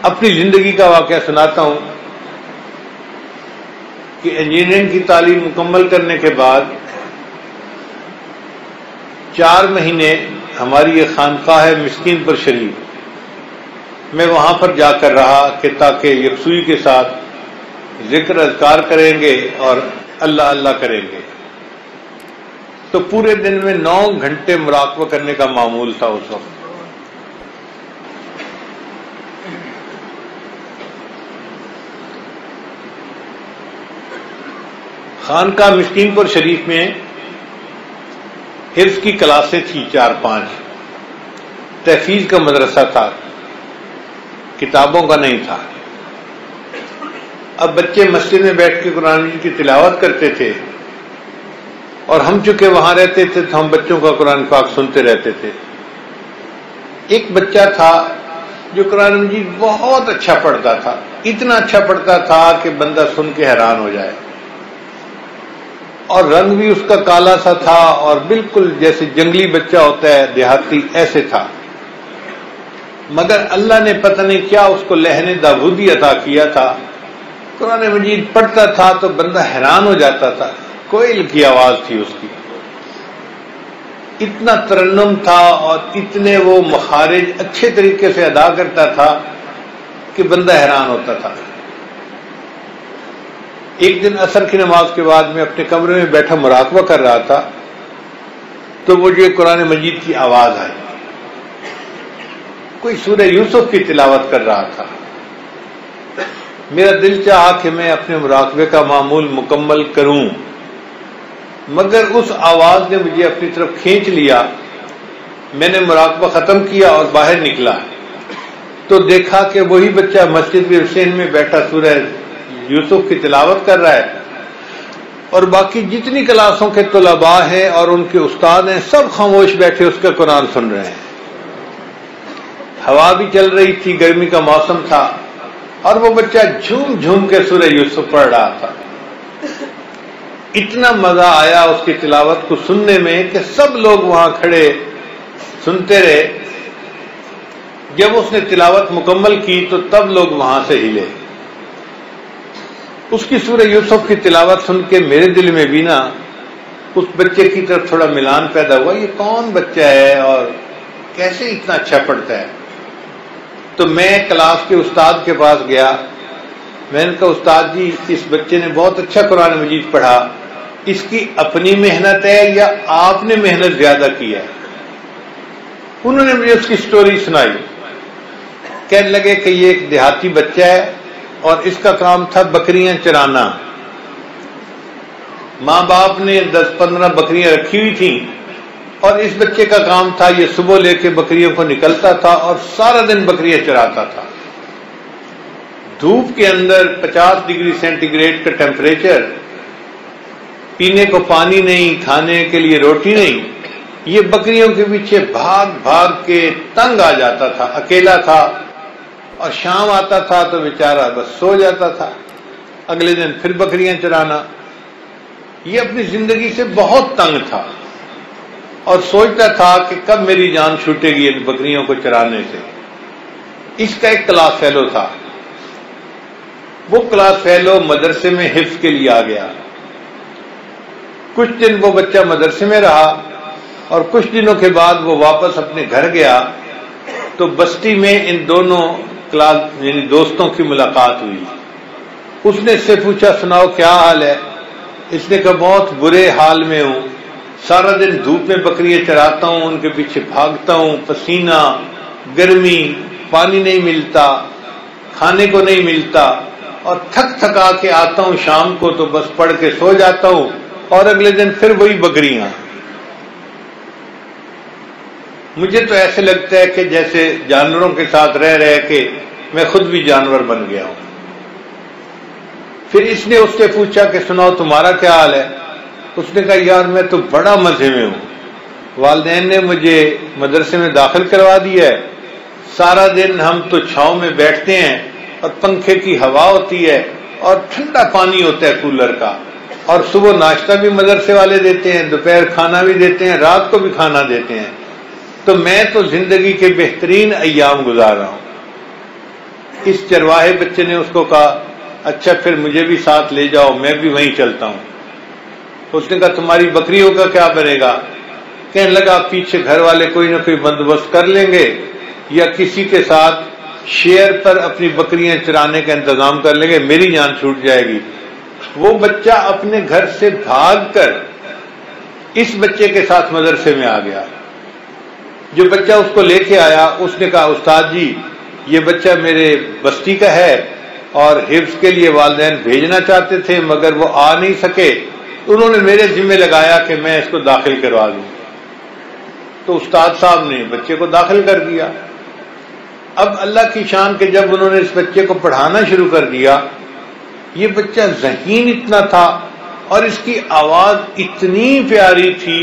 اپنی زندگی کا واقعہ سناتا ہوں کہ انجینئرنگ کی تعلیم مکمل کرنے کے بعد 4 مہینے ہماری یہ خانقاہ ہے مسکین پر شریف، میں وہاں پر جا کر رہا کہ تاکہ یکسوئی کے ساتھ ذکر اذکار کریں گے اور اللہ اللہ کریں گے. تو پورے دن میں 9 گھنٹے مراقبہ کرنے کا معمول تھا اس وقت. خانقاہ مسکین پور شریف میں حفظ کی کلاسیں تھیں 4-5، تحفیظ کا مدرسہ تھا، کتابوں کا نہیں تھا. اب بچے مسجد میں بیٹھ کے قرآن مجید کی تلاوت کرتے تھے اور ہم چونکہ وہاں رہتے تھے تو ہم بچوں کا قرآن پاک سنتے رہتے تھے. ایک بچہ تھا جو قرآن مجید بہت اچھا پڑھتا تھا، اتنا اچھا پڑھتا تھا کہ بندہ سن کے حیران ہو جائے، اور رنگ بھی اس کا کالا سا تھا اور بالکل جیسے جنگلی بچہ ہوتا ہے دیہاتی ایسے تھا. مگر اللہ نے پتہ نہیں کیا اس کو لہن داودی عطا کیا تھا. قرآن مجید پڑھتا تھا تو بندہ حیران ہو جاتا تھا. کوئل کی آواز تھی اس کی، اتنا ترنم تھا اور اتنے وہ مخارج اچھے طریقے سے ادا کرتا تھا کہ بندہ حیران ہوتا تھا. ایک دن عصر کی نماز کے بعد میں اپنے کمرے میں بیٹھا مراقبہ کر رہا تھا تو مجھے قرآن مجید کی آواز آئی. کوئی سورہ یوسف کی تلاوت کر رہا تھا. میرا دل چاہا کہ میں اپنے مراقبے کا معمول مکمل کروں، مگر اس آواز نے مجھے اپنی طرف کھینچ لیا. میں نے مراقبہ ختم کیا اور باہر نکلا تو دیکھا کہ وہی بچہ مسجد کے حسین میں بیٹھا سورہ یوسف کی تلاوت کر رہا ہے، اور باقی جتنی کلاسوں کے طلباء ہیں اور ان کے استاد ہیں سب خاموش بیٹھے اس کا قرآن سن رہے ہیں. ہوا بھی چل رہی تھی، گرمی کا موسم تھا، اور وہ بچہ جھوم جھوم کے سورہ یوسف پڑھ رہا تھا. اتنا مزہ آیا اس کی تلاوت کو سننے میں کہ سب لوگ وہاں کھڑے سنتے رہے. جب اس نے تلاوت مکمل کی تو تب لوگ وہاں سے ہلے. اس کی سورہ یوسف کی تلاوت سن کے میرے دل میں بھی نا اس بچے کی طرف تھوڑا ملان پیدا ہوا. یہ کون بچہ ہے اور کیسے اتنا اچھا پڑھتا ہے؟ تو میں کلاس کے استاد کے پاس گیا. میں نے کہا استاد جی اس بچے نے بہت اچھا قرآن مجید پڑھا، اس کی اپنی محنت ہے یا آپ نے محنت زیادہ کی ہے؟ انہوں نے مجھے اس کی سٹوری سنائی. کہنے لگے کہ یہ ایک دیہاتی بچہ ہے اور اس کا کام تھا بکریاں چرانا. ماں باپ نے 10-15 بکریاں رکھی ہوئی تھیں اور اس بچے کا کام تھا یہ صبح لے کے بکریوں کو نکلتا تھا اور سارا دن بکریاں چراتا تھا. دھوپ کے اندر 50 ڈگری سینٹی گریڈ کا ٹیمپریچر، پینے کو پانی نہیں، کھانے کے لیے روٹی نہیں. یہ بکریوں کے پیچھے بھاگ بھاگ کے تنگ آ جاتا تھا، اکیلا تھا، اور شام آتا تھا تو بیچارہ بس سو جاتا تھا. اگلے دن پھر بکریاں چرانا. یہ اپنی زندگی سے بہت تنگ تھا اور سوچتا تھا کہ کب میری جان چھوٹے گی ان بکریوں کو چرانے سے. اس کا ایک کلاس فیلو تھا. وہ کلاس فیلو مدرسے میں حفظ کے لیے آ گیا. کچھ دن وہ بچہ مدرسے میں رہا اور کچھ دنوں کے بعد وہ واپس اپنے گھر گیا تو بستی میں ان دونوں کلاس یعنی دوستوں کی ملاقات ہوئی. اس نے اس سے پوچھا سناؤ کیا حال ہے؟ اس نے کہا بہت برے حال میں ہوں، سارا دن دھوپ میں بکریاں چراتا ہوں، ان کے پیچھے بھاگتا ہوں، پسینہ، گرمی، پانی نہیں ملتا، کھانے کو نہیں ملتا، اور تھک تھکا کے آتا ہوں شام کو تو بس پڑھ کے سو جاتا ہوں اور اگلے دن پھر وہی بکریاں. مجھے تو ایسے لگتا ہے کہ جیسے جانوروں کے ساتھ رہ رہ کے میں خود بھی جانور بن گیا ہوں. پھر اس نے اس سے پوچھا کہ سناؤ تمہارا کیا حال ہے؟ اس نے کہا یار میں تو بڑا مزے میں ہوں، والدین نے مجھے مدرسے میں داخل کروا دیا ہے. سارا دن ہم تو چھاؤں میں بیٹھتے ہیں اور پنکھے کی ہوا ہوتی ہے اور ٹھنڈا پانی ہوتا ہے کولر کا، اور صبح ناشتہ بھی مدرسے والے دیتے ہیں، دوپہر کھانا بھی دیتے ہیں، رات کو بھی کھانا دیتے ہیں. تو میں تو زندگی کے بہترین ایام گزار رہا ہوں. اس چرواہے بچے نے اس کو کہا اچھا پھر مجھے بھی ساتھ لے جاؤ، میں بھی وہیں چلتا ہوں۔ اس نے کہا تمہاری بکریوں کا کیا بنے گا؟ کہنے لگا پیچھے گھر والے کوئی نہ کوئی بندوبست کر لیں گے یا کسی کے ساتھ شیئر پر اپنی بکریاں چرانے کا انتظام کر لیں گے، میری جان چھوٹ جائے گی۔ وہ بچہ اپنے گھر سے بھاگ کر اس بچے کے ساتھ مدرسے میں آ گیا۔ جو بچہ اس کو لے کے آیا اس نے کہا استاد جی یہ بچہ میرے بستی کا ہے اور حفظ کے لیے والدین بھیجنا چاہتے تھے مگر وہ آ نہیں سکے، انہوں نے میرے ذمہ لگایا کہ میں اس کو داخل کروا دوں۔ تو استاد صاحب نے بچے کو داخل کر دیا۔ اب اللہ کی شان کہ جب انہوں نے اس بچے کو پڑھانا شروع کر دیا، یہ بچہ ذہین اتنا تھا اور اس کی آواز اتنی پیاری تھی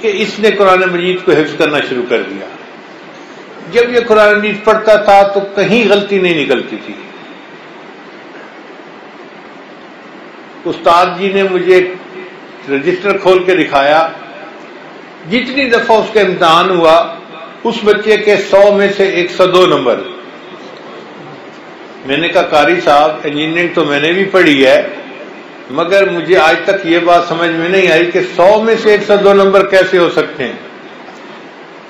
کہ اس نے قرآن مجید کو حفظ کرنا شروع کر دیا۔ جب یہ قرآن مجید پڑھتا تھا تو کہیں غلطی نہیں نکلتی تھی۔ استاد جی نے مجھے رجسٹر کھول کے دکھایا، جتنی دفعہ اس کا امتحان ہوا اس بچے کے 100 میں سے 102 نمبر۔ میں نے کہا قاری صاحب انجینئرنگ تو میں نے بھی پڑھی ہے مگر مجھے آج تک یہ بات سمجھ میں نہیں آئی کہ 100 میں سے 102 نمبر کیسے ہو سکتے ہیں۔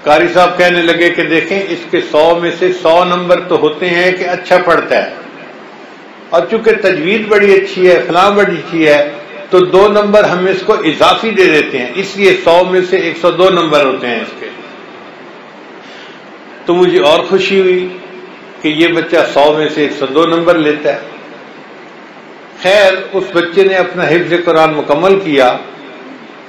قاری صاحب کہنے لگے کہ دیکھیں اس کے 100 میں سے 100 نمبر تو ہوتے ہیں کہ اچھا پڑھتا ہے، اور چونکہ تجوید بڑی اچھی ہے فلاں بڑی اچھی ہے تو 2 نمبر ہم اس کو اضافی دے دیتے ہیں، اس لیے 100 میں سے 102 نمبر ہوتے ہیں اس کے۔ تو مجھے اور خوشی ہوئی کہ یہ بچہ 100 میں سے 102 نمبر لیتا ہے۔ خیر اس بچے نے اپنا حفظ قرآن مکمل کیا،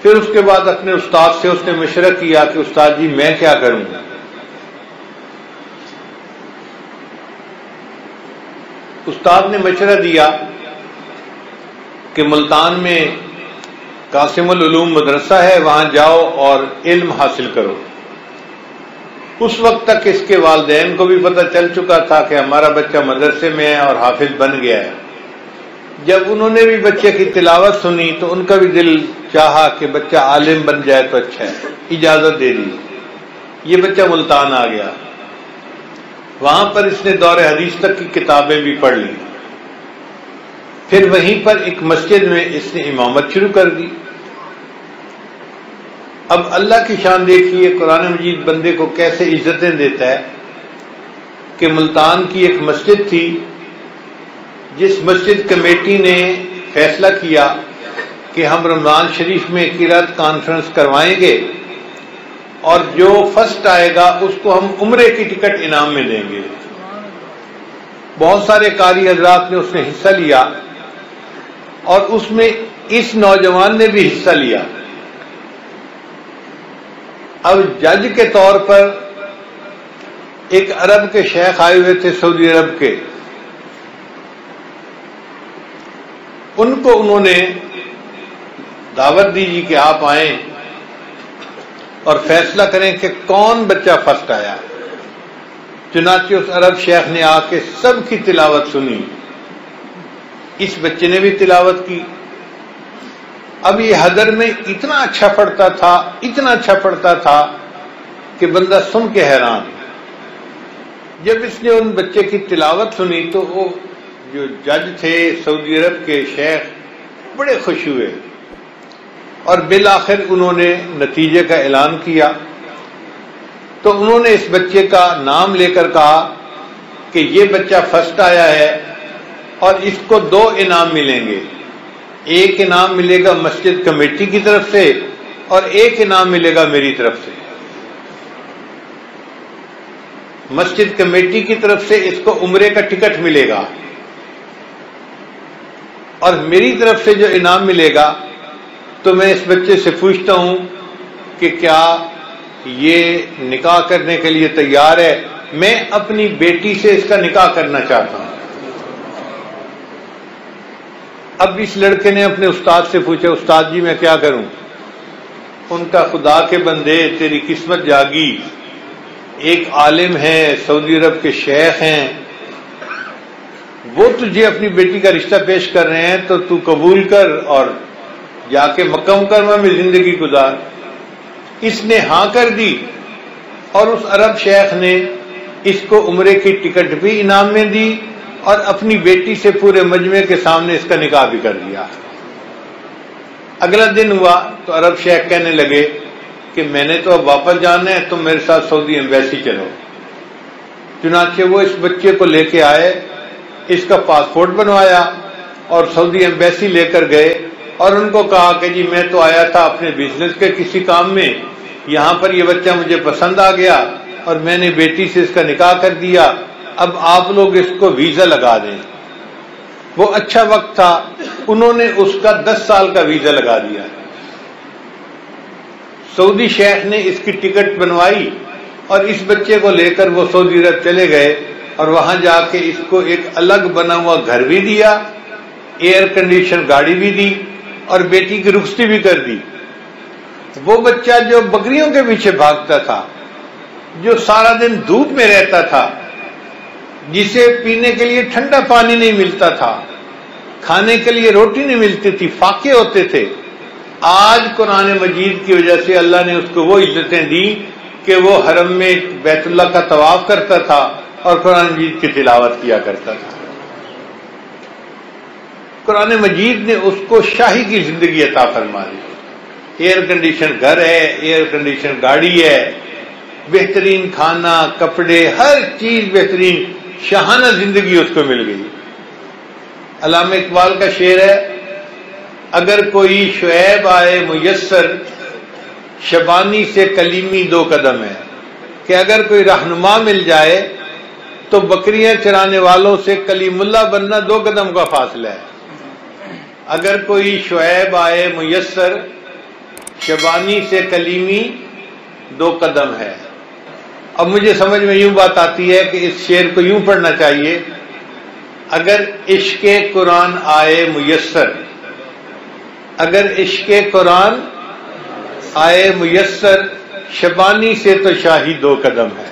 پھر اس کے بعد اپنے استاد سے اس نے مشورہ کیا کہ استاد جی میں کیا کروں گا۔ استاد نے مشورہ دیا کہ ملتان میں قاسم العلوم مدرسہ ہے، وہاں جاؤ اور علم حاصل کرو۔ اس وقت تک اس کے والدین کو بھی پتہ چل چکا تھا کہ ہمارا بچہ مدرسے میں ہے اور حافظ بن گیا ہے۔ جب انہوں نے بھی بچے کی تلاوت سنی تو ان کا بھی دل چاہا کہ بچہ عالم بن جائے تو اچھا ہے، اجازت دے دی۔ یہ بچہ ملتان آ گیا، وہاں پر اس نے دور حدیث تک کی کتابیں بھی پڑھ لی، پھر وہیں پر ایک مسجد میں اس نے امامت شروع کر دی۔ اب اللہ کی شان دیکھیے قرآن مجید بندے کو کیسے عزتیں دیتا ہے کہ ملتان کی ایک مسجد تھی جس مسجد کمیٹی نے فیصلہ کیا کہ ہم رمضان شریف میں قرات کانفرنس کروائیں گے اور جو فرسٹ آئے گا اس کو ہم عمرے کی ٹکٹ انعام میں دیں گے۔ بہت سارے قاری حضرات نے اس میں حصہ لیا اور اس میں اس نوجوان نے بھی حصہ لیا۔ اب جج کے طور پر ایک عرب کے شیخ آئے ہوئے تھے، سعودی عرب کے، ان کو انہوں نے دعوت دی کہ آپ آئیں اور فیصلہ کریں کہ کون بچہ فرسٹ آیا۔ چنانچہ اس عرب شیخ نے آ کے سب کی تلاوت سنی، اس بچے نے بھی تلاوت کی۔ اب یہ حضر میں اتنا اچھا پڑھتا تھا، اتنا اچھا پڑھتا تھا کہ بندہ سن کے حیران۔ جب اس نے ان بچے کی تلاوت سنی تو وہ جو جج تھے سعودی عرب کے شیخ بڑے خوش ہوئے اور بالآخر انہوں نے نتیجے کا اعلان کیا۔ تو انہوں نے اس بچے کا نام لے کر کہا کہ یہ بچہ فرسٹ آیا ہے اور اس کو 2 انعام ملیں گے، ایک انعام ملے گا مسجد کمیٹی کی طرف سے اور ایک انعام ملے گا میری طرف سے۔ مسجد کمیٹی کی طرف سے اس کو عمرے کا ٹکٹ ملے گا اور میری طرف سے جو انعام ملے گا تو میں اس بچے سے پوچھتا ہوں کہ کیا یہ نکاح کرنے کے لیے تیار ہے؟ میں اپنی بیٹی سے اس کا نکاح کرنا چاہتا ہوں۔ اب اس لڑکے نے اپنے استاد سے پوچھا استاد جی میں کیا کروں؟ ان کا خدا کے بندے تیری قسمت جاگی، ایک عالم ہے سعودی عرب کے شیخ ہیں، وہ تجھے اپنی بیٹی کا رشتہ پیش کر رہے ہیں تو تو قبول کر اور جا کے مکہ مکرمہ میں زندگی گزار۔ اس نے ہاں کر دی اور اس عرب شیخ نے اس کو عمرے کی ٹکٹ بھی انعام میں دی اور اپنی بیٹی سے پورے مجمع کے سامنے اس کا نکاح بھی کر دیا۔ اگلا دن ہوا تو عرب شیخ کہنے لگے کہ میں نے تو اب واپس جانا ہے، تم میرے ساتھ سعودی ایمبیسی چلو۔ چنانچہ وہ اس بچے کو لے کے آئے، اس کا پاسپورٹ بنوایا اور سعودی ایمبیسی لے کر گئے اور ان کو کہا کہ جی میں تو آیا تھا اپنے بزنس کے کسی کام میں، یہاں پر یہ بچہ مجھے پسند آ گیا اور میں نے بیٹی سے اس کا نکاح کر دیا، اب آپ لوگ اس کو ویزا لگا دیں۔ وہ اچھا وقت تھا، انہوں نے اس کا 10 سال کا ویزا لگا دیا۔ سعودی شیخ نے اس کی ٹکٹ بنوائی اور اس بچے کو لے کر وہ سعودی عرب چلے گئے اور وہاں جا کے اس کو ایک الگ بنا ہوا گھر بھی دیا، ایئر کنڈیشن گاڑی بھی دی اور بیٹی کی رخصتی بھی کر دی۔ وہ بچہ جو بکریوں کے پیچھے بھاگتا تھا، جو سارا دن دھوپ میں رہتا تھا، جسے پینے کے لیے ٹھنڈا پانی نہیں ملتا تھا، کھانے کے لیے روٹی نہیں ملتی تھی، فاقے ہوتے تھے، آج قرآن مجید کی وجہ سے اللہ نے اس کو وہ عزتیں دی کہ وہ حرم میں بیت اللہ کا طواف کرتا تھا اور قرآن مجید کی تلاوت کیا کرتا تھا۔ قرآن مجید نے اس کو شاہی کی زندگی عطا فرما دی، ایئر کنڈیشن گھر ہے، ایئر کنڈیشن گاڑی ہے، بہترین کھانا، کپڑے، ہر چیز بہترین، شاہانہ زندگی اس کو مل گئی۔ علامہ اقبال کا شعر ہے، اگر کوئی شعیب آئے میسر، شبانی سے کلیمی 2 قدم ہے، کہ اگر کوئی رہنما مل جائے تو بکریاں چرانے والوں سے کلیم اللہ بننا 2 قدم کا فاصلہ ہے۔ اگر کوئی شعیب آئے میسر، شبانی سے کلیمی 2 قدم ہے۔ اب مجھے سمجھ میں یوں بات آتی ہے کہ اس شعر کو یوں پڑھنا چاہیے، اگر عشق قرآن آئے میسر، اگر عشق قرآن آئے میسر، شبانی سے تو شاہی 2 قدم ہے۔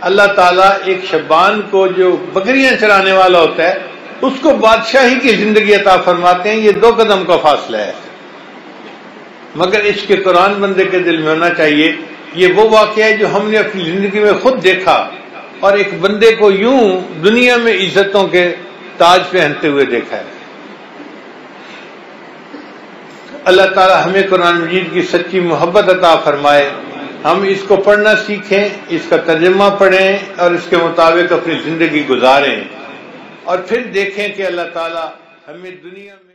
اللہ تعالیٰ ایک شبان کو جو بکریاں چرانے والا ہوتا ہے اس کو بادشاہی کی زندگی عطا فرماتے ہیں، یہ 2 قدم کا فاصلہ ہے۔ مگر عشق قرآن بندے کے دل میں ہونا چاہیے۔ یہ وہ واقعہ ہے جو ہم نے اپنی زندگی میں خود دیکھا اور ایک بندے کو یوں دنیا میں عزتوں کے تاج پہنتے ہوئے دیکھا ہے۔ اللہ تعالی ہمیں قرآن مجید کی سچی محبت عطا فرمائے، ہم اس کو پڑھنا سیکھیں، اس کا ترجمہ پڑھیں اور اس کے مطابق اپنی زندگی گزاریں، اور پھر دیکھیں کہ اللہ تعالی ہمیں دنیا میں